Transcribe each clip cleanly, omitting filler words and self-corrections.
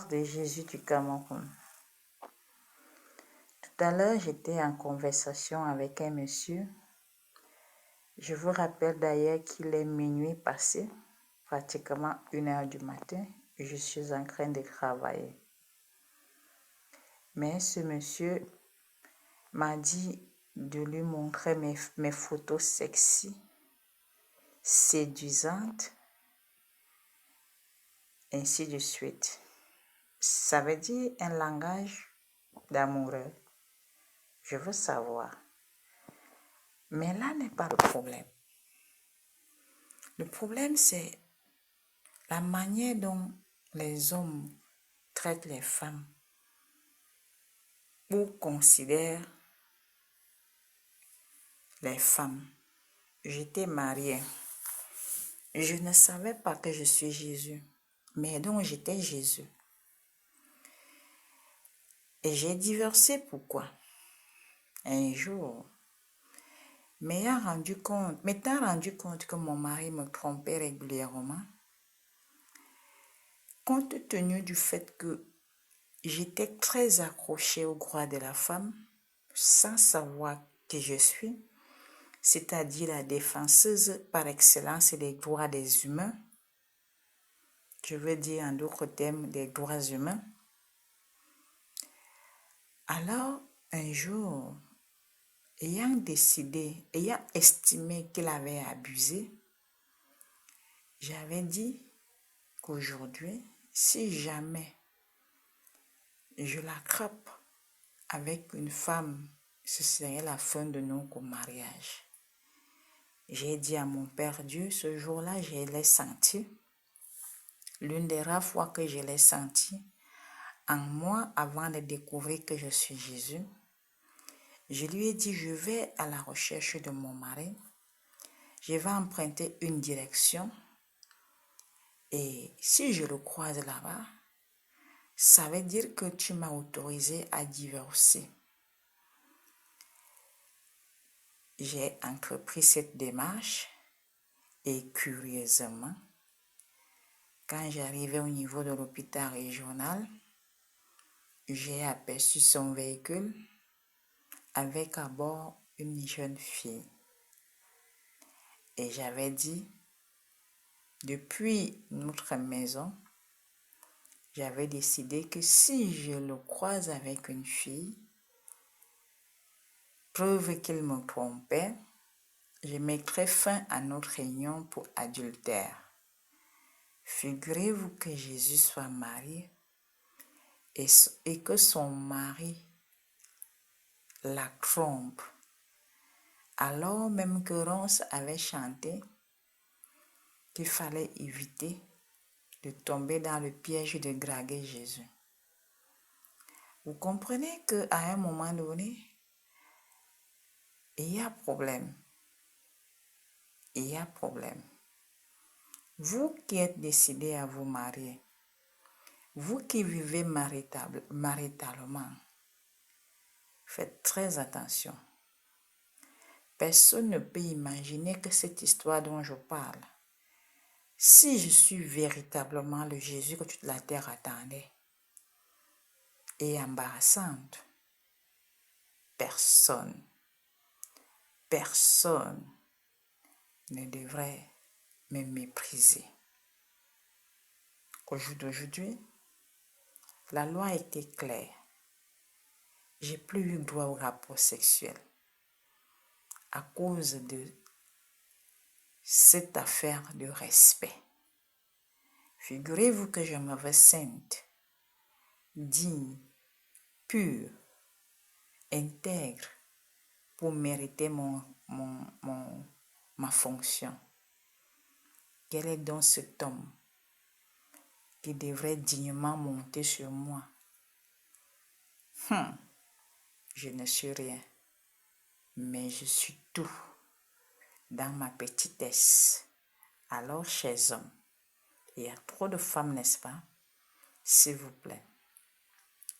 de Jésus du Cameroun. Tout à l'heure, j'étais en conversation avec un monsieur. Je vous rappelle d'ailleurs qu'il est minuit passé, pratiquement 1h du matin, et je suis en train de travailler. Mais ce monsieur m'a dit de lui montrer mes photos sexy, séduisantes, ainsi de suite. Ça veut dire un langage d'amoureux. Je veux savoir. Mais là n'est pas le problème. Le problème, c'est la manière dont les hommes traitent les femmes ou considèrent les femmes. J'étais mariée. Je ne savais pas que je suis Jésus, mais donc j'étais Jésus. Et j'ai divorcé. Pourquoi? Un jour, m'étant rendu compte que mon mari me trompait régulièrement, compte tenu du fait que j'étais très accrochée au droit de la femme, sans savoir qui je suis, c'est-à-dire la défenseuse par excellence des droits des humains, je veux dire en d'autres termes des droits humains. Alors, un jour, ayant estimé qu'il avait abusé, j'avais dit qu'aujourd'hui, si jamais je l'attrape avec une femme, ce serait la fin de notre mariage. J'ai dit à mon Père Dieu, ce jour-là, je l'ai senti. L'une des rares fois que je l'ai senti en moi avant de découvrir que je suis Jésus. Je lui ai dit, je vais à la recherche de mon mari. Je vais emprunter une direction. Et si je le croise là-bas, ça veut dire que tu m'as autorisé à divorcer. J'ai entrepris cette démarche et curieusement, quand j'arrivais au niveau de l'hôpital régional, j'ai aperçu son véhicule avec à bord une jeune fille. Et j'avais dit, depuis notre maison, j'avais décidé que si je le croise avec une fille, preuve qu'il me trompait, je mettrai fin à notre réunion pour adultère. Figurez-vous que Jésus soit marié et que son mari la trompe. Alors même que Ronce avait chanté qu'il fallait éviter de tomber dans le piège de draguer Jésus. Vous comprenez qu'à un moment donné, il y a problème. Il y a problème. Vous qui êtes décidé à vous marier, vous qui vivez maritalement, faites très attention. Personne ne peut imaginer que cette histoire dont je parle, si je suis véritablement le Jésus que toute la terre attendait, est embarrassante, personne ne devrait me mépriser. Au jour d'aujourd'hui, la loi a été claire. J'ai plus eu droit au rapport sexuel à cause de cette affaire de respect. Figurez-vous que je me veux sainte, digne, pure, intègre pour mériter ma fonction. Quel est donc cet homme qui devrait dignement monter sur moi? Je ne suis rien, mais je suis tout dans ma petitesse. Alors, chers hommes, il y a trop de femmes, n'est-ce pas? S'il vous plaît,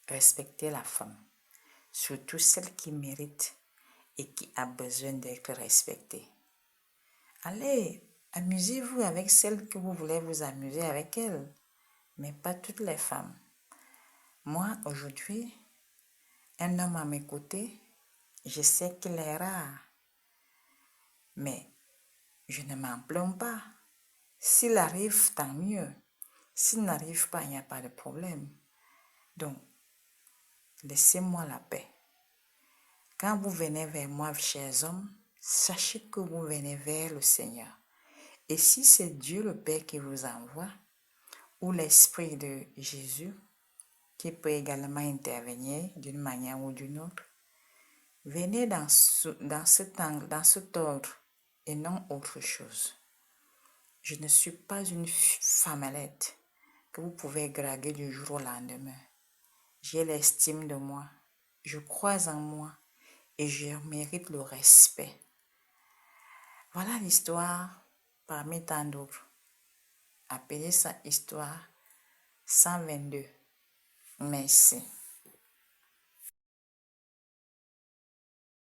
respectez la femme, surtout celle qui mérite et qui a besoin d'être respectée. Allez, amusez-vous avec celle que vous voulez vous amuser avec elle, mais pas toutes les femmes. Moi, aujourd'hui, un homme à mes côtés, je sais qu'il est rare, mais je ne m'en plains pas. S'il arrive, tant mieux. S'il n'arrive pas, il n'y a pas de problème. Donc, laissez-moi la paix. Quand vous venez vers moi, chers hommes, sachez que vous venez vers le Seigneur. Et si c'est Dieu le Père qui vous envoie, ou l'Esprit de Jésus, qui peut également intervenir d'une manière ou d'une autre, venez dans cet ordre et non autre chose. Je ne suis pas une femmelette que vous pouvez draguer du jour au lendemain. J'ai l'estime de moi, je crois en moi et je mérite le respect. Voilà l'histoire parmi tant d'autres. Appelez ça histoire 122. Merci.